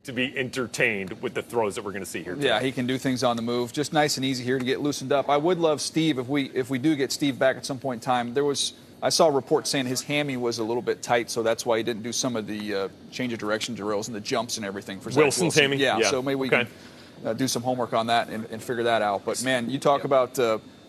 to be entertained with the throws that we're going to see here today. Yeah, he can do things on the move. Just nice and easy here to get loosened up. I would love Steve if we do get Steve back at some point in time. I saw a report saying his hammy was a little bit tight, so that's why he didn't do some of the change of direction drills and the jumps and everything for Zach Wilson's hammy? Yeah, so maybe we can do some homework on that and figure that out. But, man, you talk about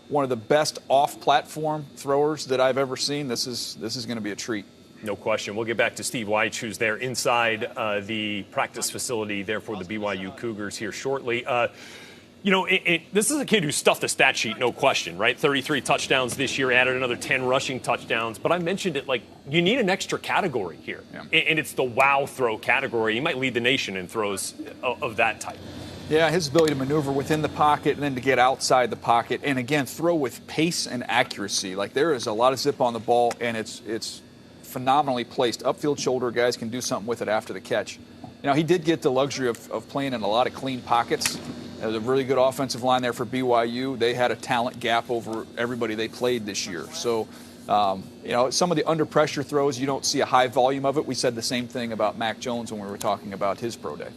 one of the best off-platform throwers that I've ever seen. This is going to be a treat. No question. We'll get back to Steve Wyche, who's there inside the practice facility there for the BYU Cougars here shortly. This is a kid who stuffed the stat sheet, no question, right? 33 touchdowns this year, added another 10 rushing touchdowns. But I mentioned it, you need an extra category here. Yeah. And it's the wow throw category. He might lead the nation in throws of that type. Yeah, his ability to maneuver within the pocket and then to get outside the pocket. And, again, throw with pace and accuracy. There is a lot of zip on the ball, and it's phenomenally placed. Upfield shoulder, guys can do something with it after the catch. He did get the luxury of playing in a lot of clean pockets. There's a really good offensive line there for BYU. They had a talent gap over everybody they played this year. So, some of the under pressure throws, you don't see a high volume of it. We said the same thing about Mac Jones when we were talking about his pro day.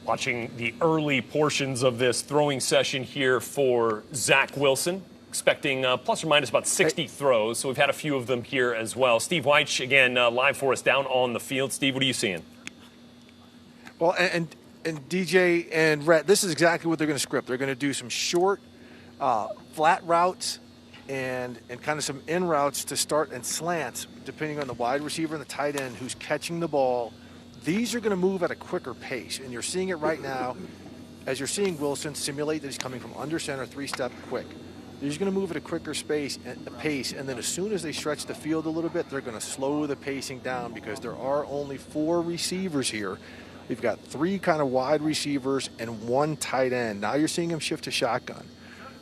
Watching the early portions of this throwing session here for Zach Wilson. Expecting plus or minus about 60 throws. So we've had a few of them here as well. Steve Wyche, again, live for us down on the field. Steve, what are you seeing? Well, and DJ and Rhett, this is exactly what they're going to script. They're going to do some short, flat routes and kind of some in routes to start and slants, depending on the wide receiver and the tight end who's catching the ball. These are going to move at a quicker pace, and you're seeing it right now as you're seeing Wilson simulate that he's coming from under center, three-step quick. He's going to move at a quicker pace, and then as soon as they stretch the field a little bit, they're going to slow the pacing down because there are only 4 receivers here. We've got 3 kind of wide receivers and 1 tight end. Now you're seeing him shift to shotgun,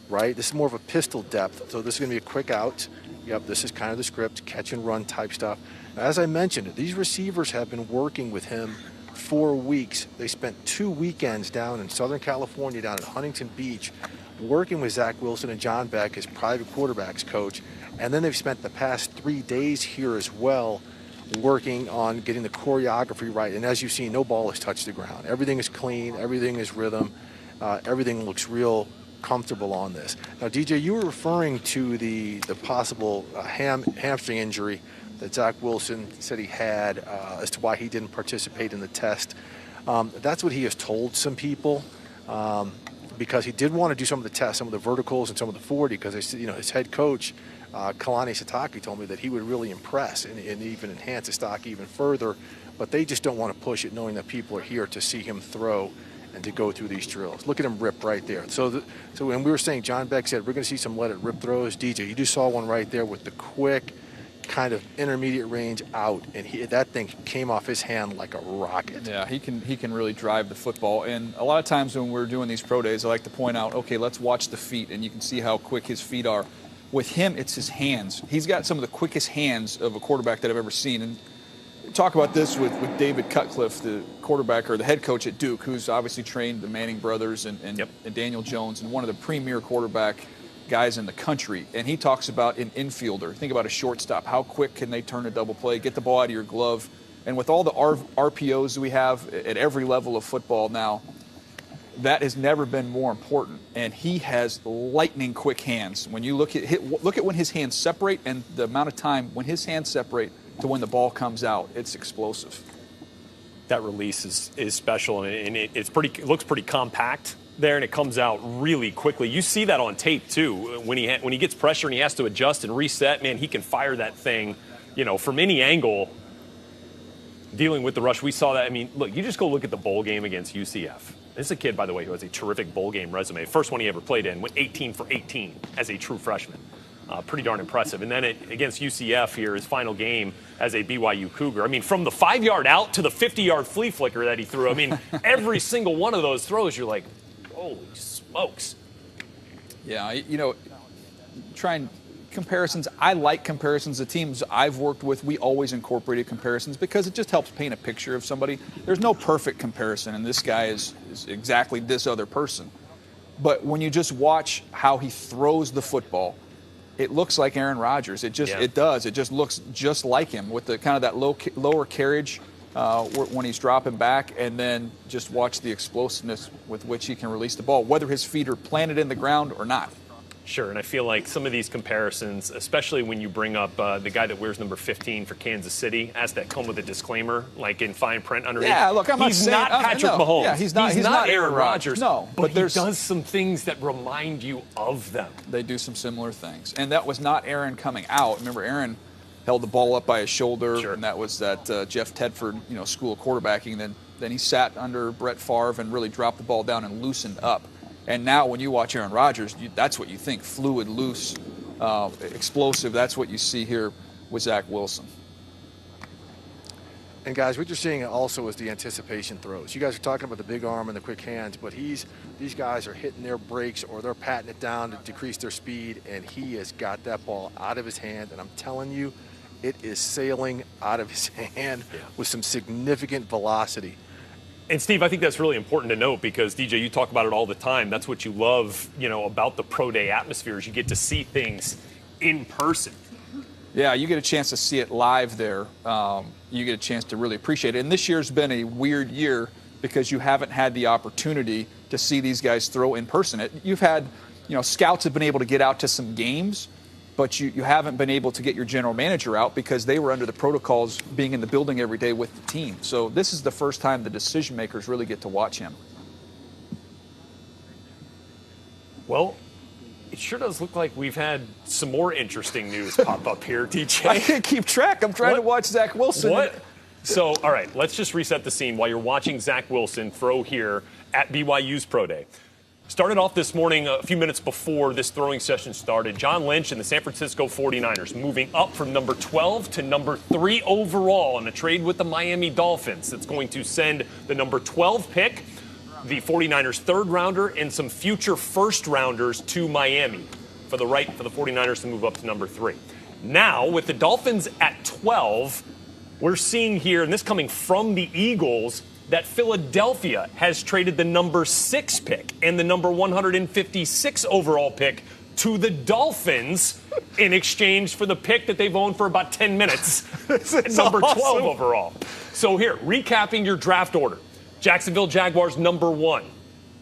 right? This is more of a pistol depth, so this is going to be a quick out. Yep, this is kind of the script, catch and run type stuff. Now, as I mentioned, these receivers have been working with him 4 weeks. They spent 2 weekends down in Southern California, down at Huntington Beach, working with Zach Wilson and John Beck, his private quarterbacks coach. And then they've spent the past 3 days here as well working on getting the choreography right. And as you've seen, no ball has touched the ground. Everything is clean. Everything is rhythm. Everything looks real comfortable on this. Now, DJ, you were referring to the possible hamstring injury that Zach Wilson said he had as to why he didn't participate in the test. That's what he has told some people. Because he did want to do some of the tests, some of the verticals and some of the 40, because his head coach, Kalani Sitake, told me that he would really impress and even enhance his stock even further, but they just don't want to push it knowing that people are here to see him throw and to go through these drills. Look at him rip right there. So when we were saying, John Beck said, we're going to see some let-it-rip throws. DJ, you just saw one right there with the quick kind of intermediate range out, and that thing came off his hand like a rocket. Yeah, he can really drive the football. And a lot of times when we're doing these pro days, I like to point out, okay, let's watch the feet, and you can see how quick his feet are. With him, it's his hands. He's got some of the quickest hands of a quarterback that I've ever seen. And talk about this with David Cutcliffe, the quarterback or the head coach at Duke, who's obviously trained the Manning brothers and Daniel Jones, and one of the premier quarterback guys in the country. And he talks about an infielder. Think about a shortstop. How quick can they turn a double play, get the ball out of your glove? And with all the RPOs we have at every level of football now, that has never been more important. And he has lightning quick hands. When you look at when his hands separate and the amount of time when his hands separate to when the ball comes out, it's explosive. That release is special, and it looks pretty compact there, and it comes out really quickly. You see that on tape too. When he gets pressure and he has to adjust and reset, man, he can fire that thing, from any angle. Dealing with the rush, we saw that. I mean, look, you just go look at the bowl game against UCF. This is a kid, by the way, who has a terrific bowl game resume. First one he ever played in, went 18 for 18 as a true freshman. Pretty darn impressive. And then against UCF here, his final game as a BYU Cougar. I mean, from the 5-yard out to the 50-yard flea flicker that he threw, I mean, every single one of those throws, you're like, holy smokes. Yeah, try and comparisons. I like comparisons. The teams I've worked with, we always incorporated comparisons because it just helps paint a picture of somebody. There's no perfect comparison, and this guy is exactly this other person. But when you just watch how he throws the football, it looks like Aaron Rodgers. It does. It just looks just like him with the kind of that lower carriage when he's dropping back, and then just watch the explosiveness with which he can release the ball, whether his feet are planted in the ground or not. Sure, and I feel like some of these comparisons, especially when you bring up the guy that wears number 15 for Kansas City, has that come with a disclaimer, like in fine print underneath. Yeah, look, he's not Patrick Mahomes. Yeah, he's not Aaron Rodgers. No, but he there's does some things that remind you of them. They do some similar things, and that was not Aaron coming out. Remember, Aaron held the ball up by his shoulder, Sure. and that was that Jeff Tedford, school of quarterbacking. Then he sat under Brett Favre and really dropped the ball down and loosened up. And now when you watch Aaron Rodgers, that's what you think, fluid, loose, explosive. That's what you see here with Zach Wilson. And guys, what you're seeing also is the anticipation throws. You guys are talking about the big arm and the quick hands, but these guys are hitting their brakes or they're patting it down to decrease their speed, and he has got that ball out of his hand, and I'm telling you, it is sailing out of his hand with some significant velocity. And Steve, I think that's really important to note because DJ, you talk about it all the time. That's what you love, about the pro day atmosphere is you get to see things in person. Yeah, you get a chance to see it live there. You get a chance to really appreciate it. And this year's been a weird year because you haven't had the opportunity to see these guys throw in person. You've had, scouts have been able to get out to some games, but you haven't been able to get your general manager out because they were under the protocols being in the building every day with the team. So this is the first time the decision makers really get to watch him. Well, it sure does look like we've had some more interesting news pop up here, DJ. I can't keep track. I'm trying to watch Zach Wilson. What? So, all right, let's just reset the scene while you're watching Zach Wilson throw here at BYU's Pro Day. Started off this morning a few minutes before this throwing session started. John Lynch and the San Francisco 49ers moving up from number 12 to number 3 overall in a trade with the Miami Dolphins. That's going to send the number 12 pick, the 49ers third rounder, and some future first rounders to Miami for the 49ers to move up to number 3. Now, with the Dolphins at 12, we're seeing here, and this coming from the Eagles, that Philadelphia has traded the number 6 pick and the number 156 overall pick to the Dolphins in exchange for the pick that they've owned for about 10 minutes, number 12 overall. So here, recapping your draft order. Jacksonville Jaguars, number 1.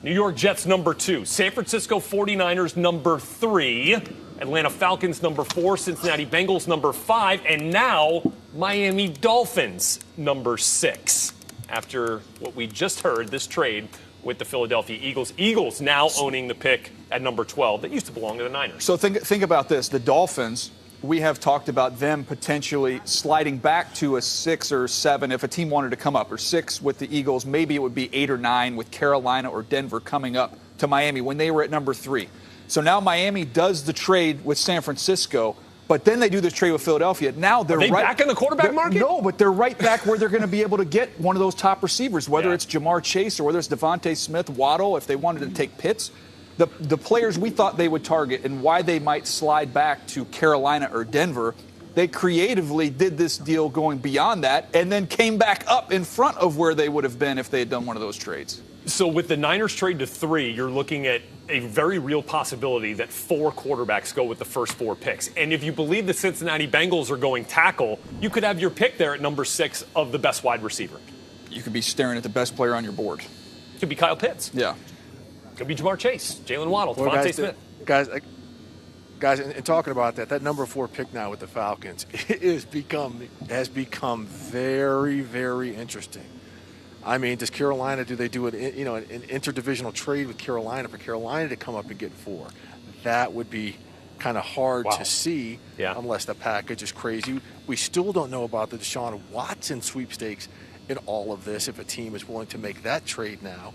New York Jets, number 2. San Francisco 49ers, number 3. Atlanta Falcons, number 4. Cincinnati Bengals, number 5. And now, Miami Dolphins, number 6. After what we just heard, this trade with the Philadelphia Eagles. Eagles now owning the pick at number 12 that used to belong to the Niners. So think about this. The Dolphins, we have talked about them potentially sliding back to a 6 or 7 if a team wanted to come up, or 6 with the Eagles. Maybe it would be 8 or 9 with Carolina or Denver coming up to Miami when they were at number 3. So now Miami does the trade with San Francisco, but then they do this trade with Philadelphia. Now they're back in the quarterback market? No, but they're right back where they're going to be able to get one of those top receivers, whether it's Jamar Chase or whether it's Devontae Smith, Waddle, if they wanted to take Pitts. The players we thought they would target and why they might slide back to Carolina or Denver, they creatively did this deal going beyond that and then came back up in front of where they would have been if they had done one of those trades. So with the Niners trade to 3, you're looking at a very real possibility that 4 quarterbacks go with the first 4 picks. And if you believe the Cincinnati Bengals are going tackle, you could have your pick there at number 6 of the best wide receiver. You could be staring at the best player on your board. Could be Kyle Pitts. Yeah. Could be Jamar Chase, Jalen Waddle, Well, Devontae Smith. Guys, in talking about that number 4 pick now with the Falcons, has become very, very interesting. I mean, does Carolina, do they do an interdivisional trade with Carolina for Carolina to come up and get 4? That would be kind of hard to see unless the package is crazy. We still don't know about the Deshaun Watson sweepstakes in all of this if a team is willing to make that trade now.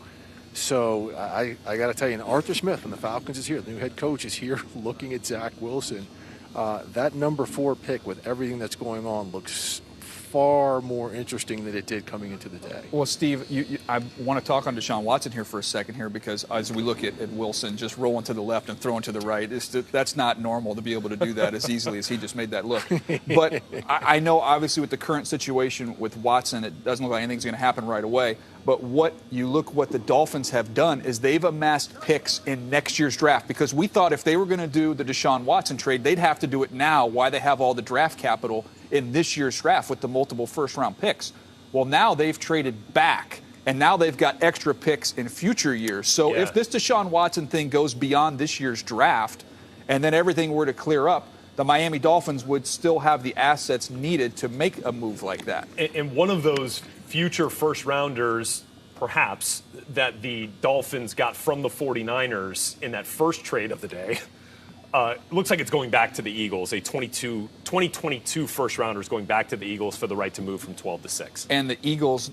So I got to tell you, and Arthur Smith from the Falcons is here. The new head coach is here looking at Zach Wilson. That number 4 pick with everything that's going on looks far more interesting than it did coming into the day. Well, Steve, I want to talk on Deshaun Watson here for a second here because as we look at Wilson just rolling to the left and throwing to the right, that's not normal to be able to do that as easily as he just made that look. But I know obviously with the current situation with Watson, it doesn't look like anything's going to happen right away. But what the Dolphins have done is they've amassed picks in next year's draft because we thought if they were going to do the Deshaun Watson trade, they'd have to do it now. Why they have all the draft capital in this year's draft with the multiple first-round picks. Well, now they've traded back, and now they've got extra picks in future years. So if this Deshaun Watson thing goes beyond this year's draft, and then everything were to clear up, the Miami Dolphins would still have the assets needed to make a move like that. And one of those future first-rounders, perhaps, that the Dolphins got from the 49ers in that first trade of the day, looks like it's going back to the Eagles. A 2022 first-rounder is going back to the Eagles for the right to move from 12 to 6. And the Eagles,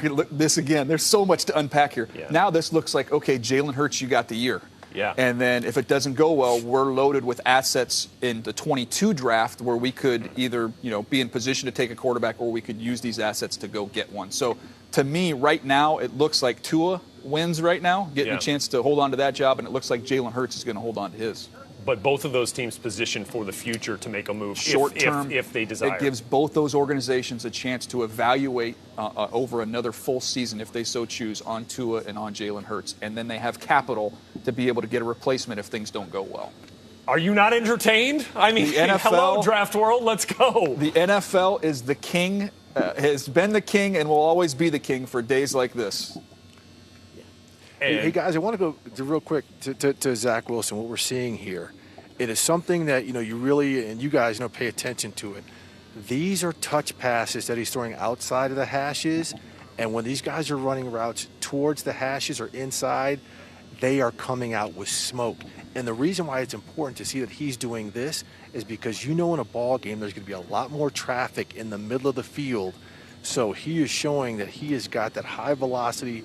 look this again, there's so much to unpack here. Yeah. Now this looks like, okay, Jalen Hurts, you got the year. Yeah. And then if it doesn't go well, we're loaded with assets in the 22 draft where we could either, be in position to take a quarterback or we could use these assets to go get one. So to me, right now, it looks like Tua wins right now, getting a chance to hold on to that job, and it looks like Jalen Hurts is going to hold on to his. But both of those teams positioned for the future to make a move Short term, if they desire. It gives both those organizations a chance to evaluate over another full season, if they so choose, on Tua and on Jalen Hurts. And then they have capital to be able to get a replacement if things don't go well. Are you not entertained? I mean, NFL, hello, draft world, let's go. The NFL is the king, has been the king, and will always be the king for days like this. Hey, guys, I want to go real quick to Zach Wilson, what we're seeing here. It is something that, you really, and you guys, pay attention to it. These are touch passes that he's throwing outside of the hashes, and when these guys are running routes towards the hashes or inside, they are coming out with smoke. And the reason why it's important to see that he's doing this is because in a ball game there's going to be a lot more traffic in the middle of the field. So he is showing that he has got that high velocity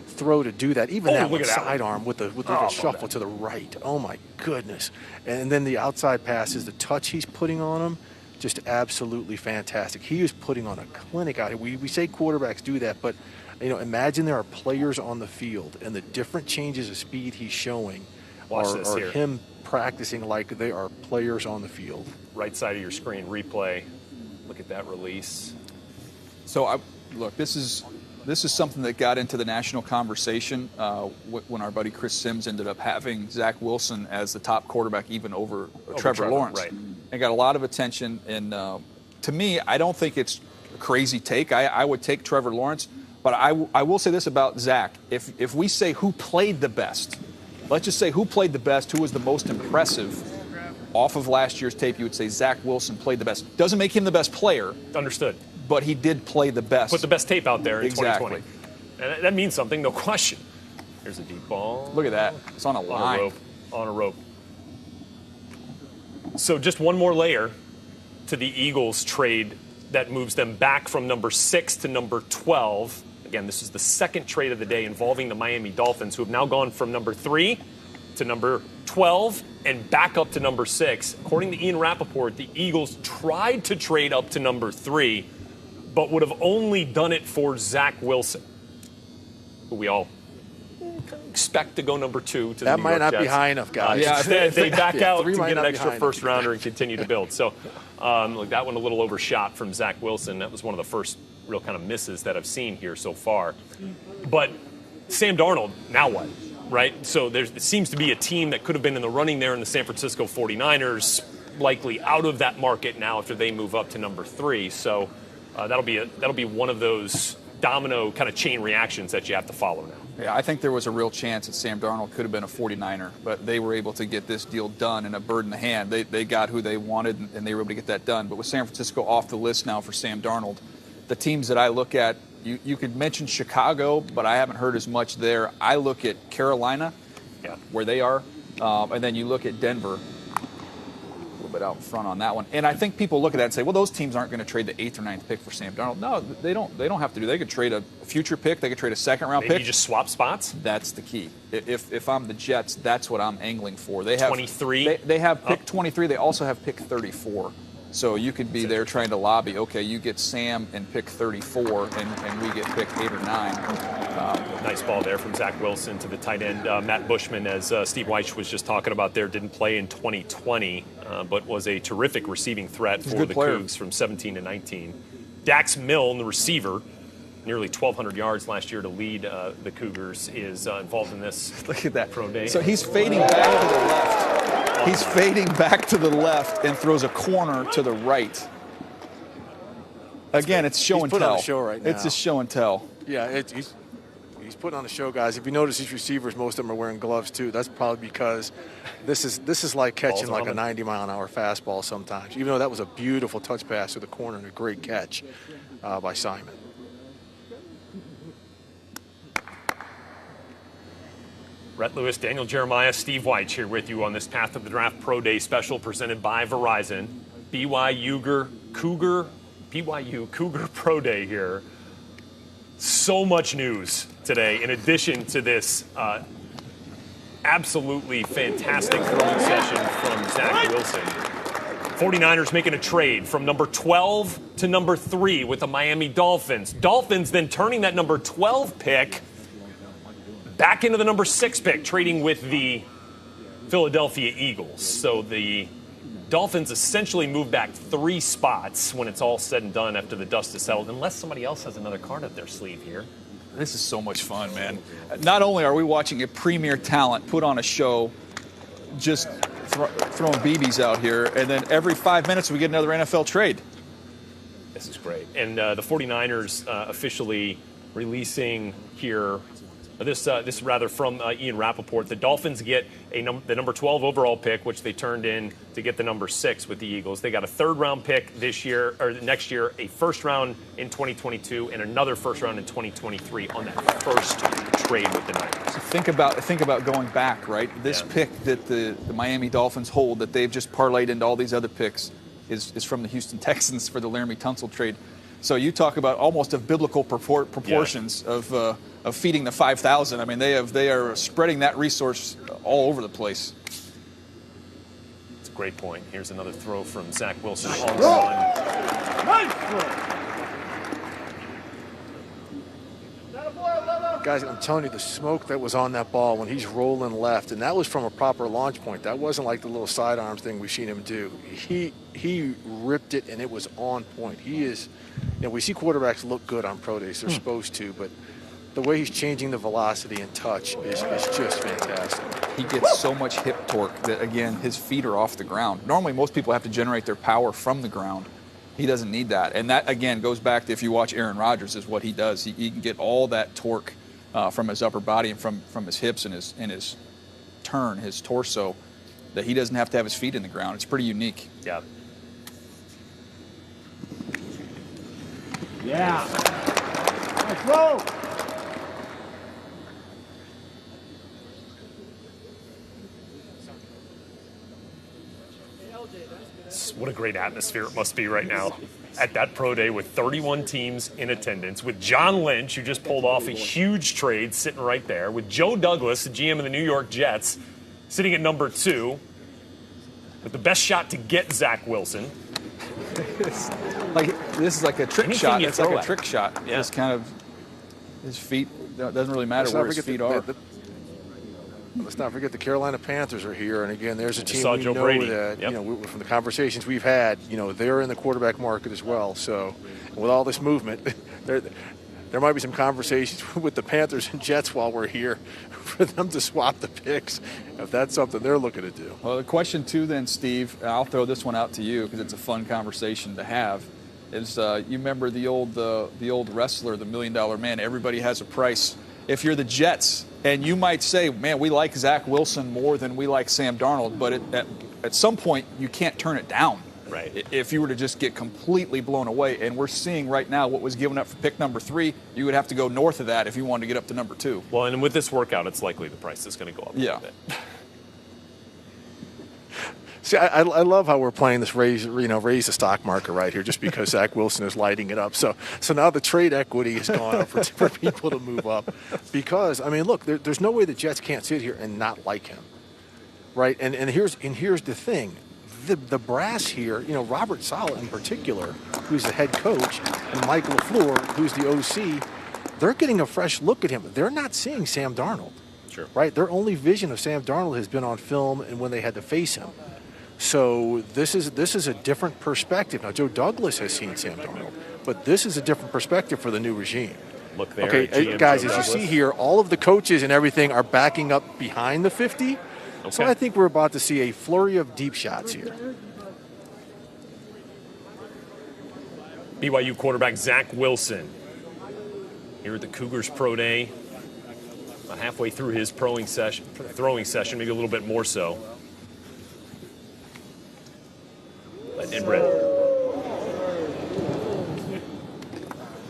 throw to do that. Even that one sidearm with the shuffle to the right. Oh my goodness. And then the outside passes, the touch he's putting on them, just absolutely fantastic. He is putting on a clinic out here. We say quarterbacks do that, but imagine there are players on the field and the different changes of speed he's showing are him practicing like they are players on the field. Right side of your screen, replay. Look at that release. So, look, this is something that got into the national conversation when our buddy Chris Sims ended up having Zach Wilson as the top quarterback, even over Trevor Lawrence. Right. And got a lot of attention. And to me, I don't think it's a crazy take. I would take Trevor Lawrence. But I will say this about Zach. If we say who played the best, let's just say who played the best, who was the most impressive off of last year's tape, you would say Zach Wilson played the best. Doesn't make him the best player. Understood. But he did play the best. Put the best tape out there in Exactly. 2020. And that means something, no question. Here's a deep ball. Look at that. It's on a line. On a rope. So just one more layer to the Eagles trade that moves them back from number 6 to number 12. Again, this is the second trade of the day involving the Miami Dolphins, who have now gone from number 3 to number 12 and back up to number 6. According to Ian Rappaport, the Eagles tried to trade up to number 3, but would have only done it for Zach Wilson, who we all expect to go number 2 to the That New might York not Jets. be high enough, guys. Yeah, they back out to 3 might get an not be extra high first enough. rounder and continue to build. So look, that one a little overshot from Zach Wilson. That was one of the first real kind of misses that I've seen here so far. But Sam Darnold, now what? Right? So it seems to be a team that could have been in the running there in the San Francisco 49ers, likely out of that market now after they move up to number 3. So that'll be one of those domino kind of chain reactions that you have to follow now. Yeah, I think there was a real chance that Sam Darnold could have been a 49er, but they were able to get this deal done in a bird in the hand. They got who they wanted, and they were able to get that done. But with San Francisco off the list now for Sam Darnold, the teams that I look at, you could mention Chicago, but I haven't heard as much there. I look at Carolina, where they are, and then you look at Denver, a little bit out in front on that one. And I think people look at that and say, well, those teams aren't going to trade the 8th or 9th pick for Sam Darnold. No, they don't have to do. They could trade a future pick. They could trade a second-round pick. Maybe you just swap spots? That's the key. If I'm the Jets, that's what I'm angling for. They have 23. They have pick 23. They also have pick 34. So you could be there trying to lobby, okay, you get Sam and pick 34, and we get pick 8 or 9. Nice ball there from Zach Wilson to the tight end. Matt Bushman, as Steve Weich was just talking about there, didn't play in 2020, but was a terrific receiving threat for the Cougs from 17 to 19. Dax Milne, the receiver, nearly 1,200 yards last year to lead the Cougars, is involved in this. Look at that. Pro day. So he's fading back to the left. He's fading back to the left and throws a corner to the right. Again, it's show He's and put tell. on a show right now. It's just show and tell. Yeah, he's putting on a show, guys. If you notice, these receivers, most of them are wearing gloves too. That's probably because this is like catching like a 90-mile-an-hour fastball sometimes. Even though that was a beautiful touch pass to the corner and a great catch by Simon. Rhett Lewis, Daniel Jeremiah, Steve Weich here with you on this Path of the Draft Pro Day special presented by Verizon. BYU Cougar Pro Day here. So much news today in addition to this absolutely fantastic throwing session from Zach Wilson. 49ers making a trade from number 12 to number 3 with the Miami Dolphins. Dolphins then turning that number 12 pick back into the number 6 pick, trading with the Philadelphia Eagles. So the Dolphins essentially move back 3 spots when it's all said and done after the dust is settled, unless somebody else has another card up their sleeve here. This is so much fun, man. Not only are we watching a premier talent put on a show, just throwing BBs out here, and then every 5 minutes we get another NFL trade. This is great. And the 49ers officially releasing here this rather from Ian Rappaport. The Dolphins get the number 12 overall pick, which they turned in to get the number 6 with the Eagles. They got a 3rd round pick this year or next year, a 1st round in 2022, and another 1st round in 2023 on that first trade with the Niners. Think about going back, right? This pick that the Miami Dolphins hold that they've just parlayed into all these other picks is from the Houston Texans for the Laramie Tunsil trade. So you talk about almost of biblical proportions of feeding the 5,000. I mean, they are spreading that resource all over the place. It's a great point. Here's another throw from Zach Wilson on the run. Guys, I'm telling you, the smoke that was on that ball when he's rolling left, and that was from a proper launch point. That wasn't like the little sidearms thing we've seen him do. He ripped it, and it was on point. He is, we see quarterbacks look good on pro days. They're supposed to, but the way he's changing the velocity and touch is just fantastic. He gets so much hip torque that, again, his feet are off the ground. Normally, most people have to generate their power from the ground. He doesn't need that. And that, again, goes back to if you watch Aaron Rodgers is what he does. He can get all that torque from his upper body and from his hips and his turn, his torso, that he doesn't have to have his feet in the ground. It's pretty unique. Yeah. Yeah. Let's go. What a great atmosphere it must be right now at that pro day with 31 teams in attendance, with John Lynch, who just pulled off a huge trade, sitting right there, with Joe Douglas, the GM of the New York Jets, sitting at number 2, with the best shot to get Zach Wilson. This is like a trick Anything shot. you It's like throw a at trick him. shot. Yeah. Just kind of his feet. Doesn't really matter where his feet are. Let's not forget the Carolina Panthers are here, and again, there's a team saw we Joe know Brady. that Yep. from the conversations we've had, they're in the quarterback market as well. So, with all this movement, there might be some conversations with the Panthers and Jets while we're here for them to swap the picks, if that's something they're looking to do. Well, the question too, then, Steve, I'll throw this one out to you because it's a fun conversation to have. Is you remember the old wrestler, the $1 Million Man? Everybody has a price. If you're the Jets, and you might say, man, we like Zach Wilson more than we like Sam Darnold, but at some point you can't turn it down. Right. If you were to just get completely blown away, and we're seeing right now what was given up for pick number 3, you would have to go north of that if you wanted to get up to number 2. Well, and with this workout, it's likely the price is going to go up a little bit. See, I love how we're playing this raise the stock market right here, just because Zach Wilson is lighting it up. So now the trade equity has gone up for people to move up, because look, there's no way the Jets can't sit here and not like him, right? And here's the thing, the brass here, Robert Saleh in particular, who's the head coach, and Mike LaFleur, who's the OC, they're getting a fresh look at him. They're not seeing Sam Darnold, Sure. right? Their only vision of Sam Darnold has been on film and when they had to face him. So this is a different perspective. Now, Joe Douglas has seen Sam Darnold, but this is a different perspective for the new regime. Look there. Okay, at GM guys, Joe as you Douglas. see here, all of the coaches and everything are backing up behind the 50. So Okay. I think we're about to see a flurry of deep shots here. BYU quarterback Zach Wilson here at the Cougars Pro Day. About halfway through his throwing session, maybe a little bit more so. And Brett.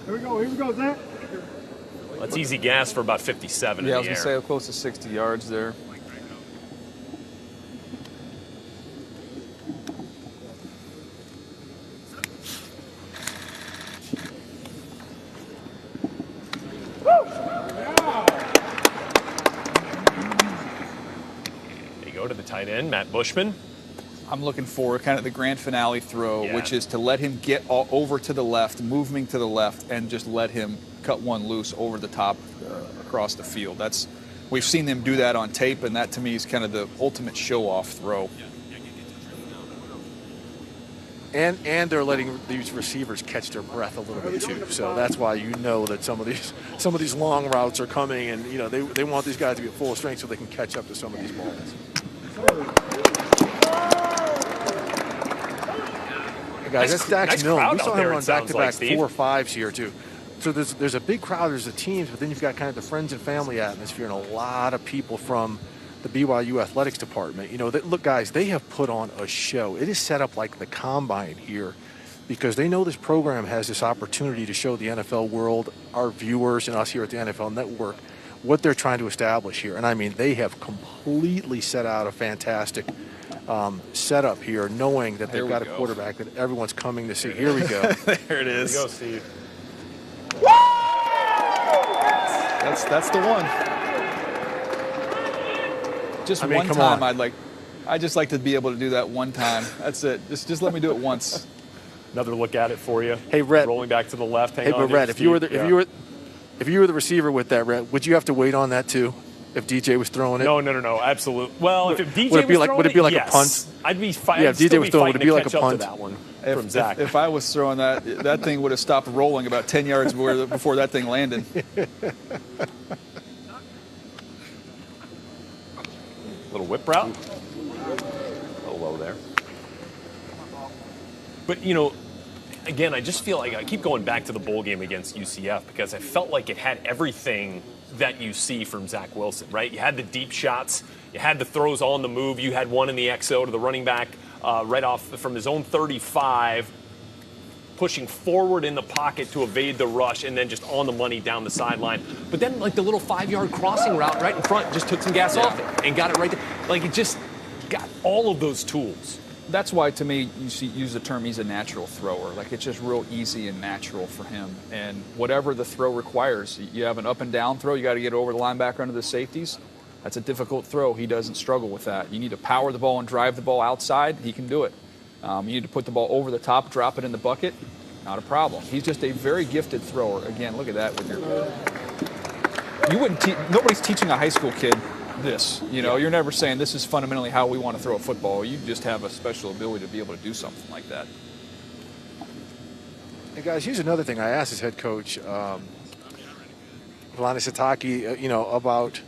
Here we go, Zach. That's easy gas for about 57 Yeah, I in was the going to air. say close to 60 yards there. They go to the tight end, Matt Bushman. I'm looking for kind of the grand finale throw, Yeah. which is to let him get over to the left, moving to the left, and just let him cut one loose over the top across the field. We've seen them do that on tape, and that to me is kind of the ultimate show-off throw. And they're letting these receivers catch their breath a little bit too. So that's why you know that some of these long routes are coming, and they want these guys to be at full strength so they can catch up to some of these balls. Hey guys, that's Dax nice Milne. crowd We saw out him there, run it sounds back-to-back like, Steve. 4-5s here too. So there's a big crowd. There's the teams, but then you've got kind of the friends and family atmosphere, and a lot of people from the BYU athletics department. Look, guys, they have put on a show. It is set up like the combine here because they know this program has this opportunity to show the NFL world, our viewers, and us here at the NFL Network what they're trying to establish here. And I mean, they have completely set out a fantastic setup here, knowing that they've got a quarterback that everyone's coming to see. Here we go. There it is. Here you go, Steve. That's the one. Just one come time, on. I'd just like to be able to do that one time. That's it. Just let me do it once. Another look at it for you. Hey, Rhett. Rolling back to the left. Hang Hey, on but here, Rhett, if you were Steve. if you were the receiver with that, Rhett, would you have to wait on that too? If DJ was throwing it? No, absolutely. Well, if DJ would it be was like- would it throwing be like a yes. punt? I'd be Yeah, fighting. if DJ was throwing, would it be like a to punt? that one from Zach. If I was throwing that thing would have stopped rolling about 10 yards before that thing landed. Little whip route. A little low there. But, again, I just feel like I keep going back to the bowl game against UCF because I felt like it had everything that you see from Zach Wilson, right? You had the deep shots. You had the throws on the move. You had one in the XO to the running back right off from his own 35, pushing forward in the pocket to evade the rush, and then just on the money down the sideline. But then, like, the little 5-yard crossing route right in front just took some gas off it and got it right there. Like, it just got all of those tools. That's why, to me, use the term he's a natural thrower. Like, it's just real easy and natural for him. And whatever the throw requires, you have an up and down throw, you got to get over the linebacker under the safeties. That's a difficult throw. He doesn't struggle with that. You need to power the ball and drive the ball outside. He can do it. You need to put the ball over the top, drop it in the bucket. Not a problem. He's just a very gifted thrower. Again, look at that with your. You wouldn't. Nobody's teaching a high school kid this. You're never saying this is fundamentally how we want to throw a football. You just have a special ability to be able to do something like that. Hey guys, here's another thing I asked his head coach, Vladimir Sitake, about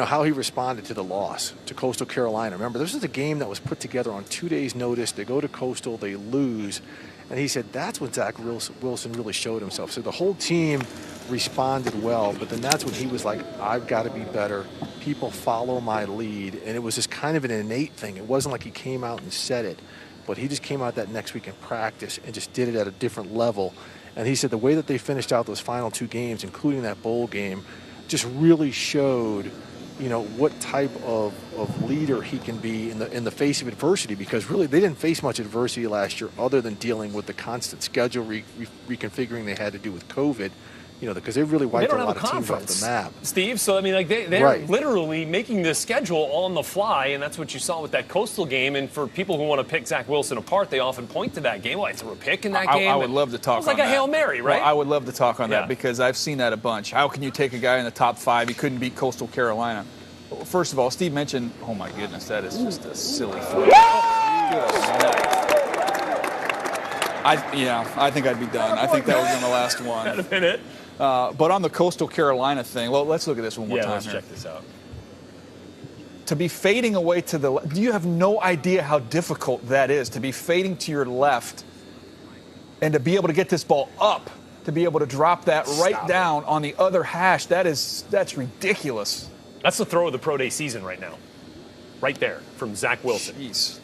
how he responded to the loss to Coastal Carolina. Remember, this is a game that was put together on 2 days' notice. They go to Coastal, they lose. And he said that's when Zach Wilson really showed himself. So the whole team responded well, but then that's when he was like, I've got to be better. People follow my lead. And it was just kind of an innate thing. It wasn't like he came out and said it, but he just came out that next week in practice and just did it at a different level. And he said the way that they finished out those final 2 games, including that bowl game, just really showed what type of leader he can be in the face of adversity, because really they didn't face much adversity last year other than dealing with the constant schedule reconfiguring they had to do with COVID, because they really wiped a lot of teams off the map. Steve, so they're Right. literally making this schedule on the fly, and that's what you saw with that Coastal game. And for people who want to pick Zach Wilson apart, they often point to that game. Well, I threw a pick in that game. I would love to talk on that. It was like a Hail Mary, right? Well, I would love to talk on Yeah. that because I've seen that a bunch. How can you take a guy in the top 5? He couldn't beat Coastal Carolina. Well, first of all, Steve mentioned, oh my goodness, that is just a silly throw. I think I'd be done. I think that was the last one. That'd have been it. But on the Coastal Carolina thing, well, let's look at this one more time let's here. check this out. To be fading away to the left, you have no idea how difficult that is, to be fading to your left And to be able to get this ball up, to be able to drop that right down on the other hash, that's ridiculous. That's the throw of the pro day season right now. Right there from Zach Wilson. Jeez.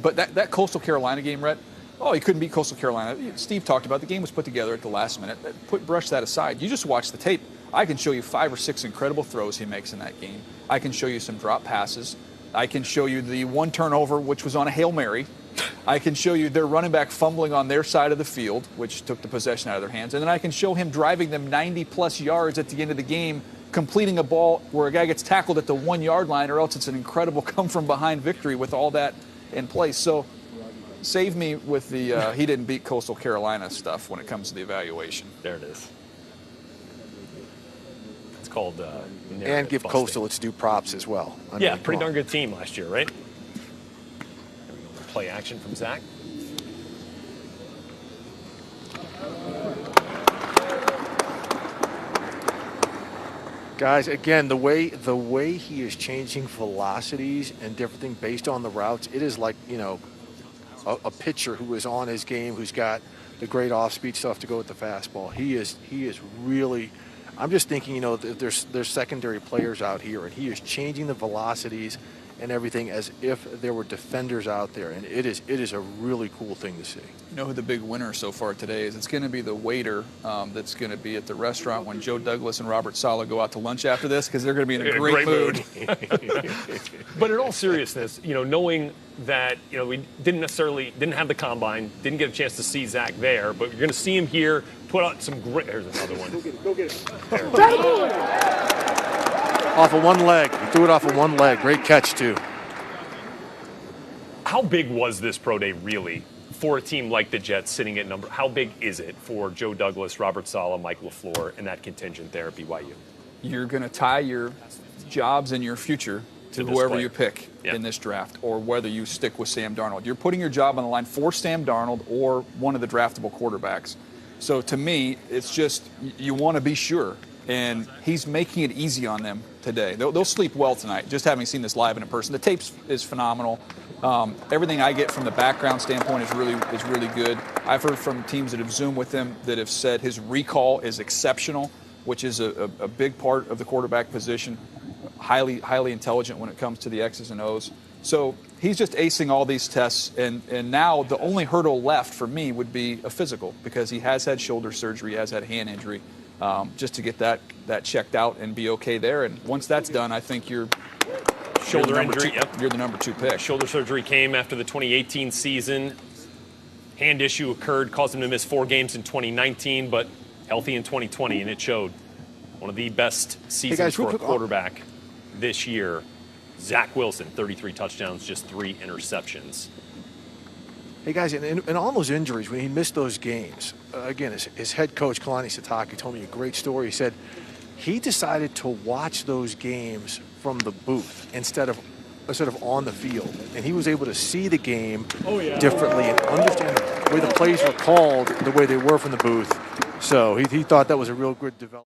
But that Coastal Carolina game, Rhett, he couldn't beat Coastal Carolina. Steve talked about the game was put together at the last minute. Brush that aside. You just watch the tape. I can show you 5 or 6 incredible throws he makes in that game. I can show you some drop passes. I can show you the one turnover, which was on a Hail Mary. I can show you their running back fumbling on their side of the field, which took the possession out of their hands. And then I can show him driving them 90-plus yards at the end of the game, completing a ball where a guy gets tackled at the 1-yard line, or else it's an incredible come-from-behind victory with all that in place. So save me with the he didn't beat Coastal Carolina stuff when it comes to the evaluation. There it is. It's called and give busting. Coastal its due props as well. I Yeah, mean, pretty come darn on. good team last year, right? There we go. Play action from Zach. Guys, again, the way he is changing velocities and different things based on the routes, it is like, a pitcher who is on his game, who's got the great off-speed stuff to go with the fastball. He is really. I'm just thinking, there's secondary players out here, and he is changing the velocities and everything as if there were defenders out there, and it is a really cool thing to see. You know who the big winner so far today is? It's going to be the waiter that's going to be at the restaurant when Joe Douglas and Robert Saleh go out to lunch after this, because they're going to be in a great mood. But in all seriousness, knowing that we didn't have the combine, didn't get a chance to see Zach there, but you're going to see him here. Put out some great. Here's another one. Go get it. Off of one leg. He threw it off of one leg. Great catch, too. How big was this pro day really for a team like the Jets sitting at number? How big is it for Joe Douglas, Robert Saleh, Mike LaFleur, and that contingent there at BYU? You're going to tie your jobs and your future to this whoever player. you pick Yeah. in this draft, or whether you stick with Sam Darnold. You're putting your job on the line for Sam Darnold or one of the draftable quarterbacks. So to me, it's just you want to be sure. And he's making it easy on them today. They'll sleep well tonight, just having seen this live and in person. The tape is phenomenal. Everything I get from the background standpoint is really good. I've heard from teams that have Zoomed with him that have said his recall is exceptional, which is a big part of the quarterback position. Highly intelligent when it comes to the X's and O's. So he's just acing all these tests, and now the only hurdle left for me would be a physical, because he has had shoulder surgery, has had hand injury. Just to get that checked out and be okay there. And once that's done, I think you're Shoulder the number injury, two, yep. You're the number 2 pick. Shoulder surgery came after the 2018 season. Hand issue occurred, caused him to miss 4 games in 2019, but healthy in 2020, and it showed. One of the best seasons guys, real for a quick, quarterback this year. Zach Wilson, 33 touchdowns, just 3 interceptions. Hey, guys, and on those injuries, when he missed those games, again, his head coach, Kalani Sitake, told me a great story. He said he decided to watch those games from the booth instead of on the field. And he was able to see the game differently and understand the way the plays were called, the way they were from the booth. So he thought that was a real good development.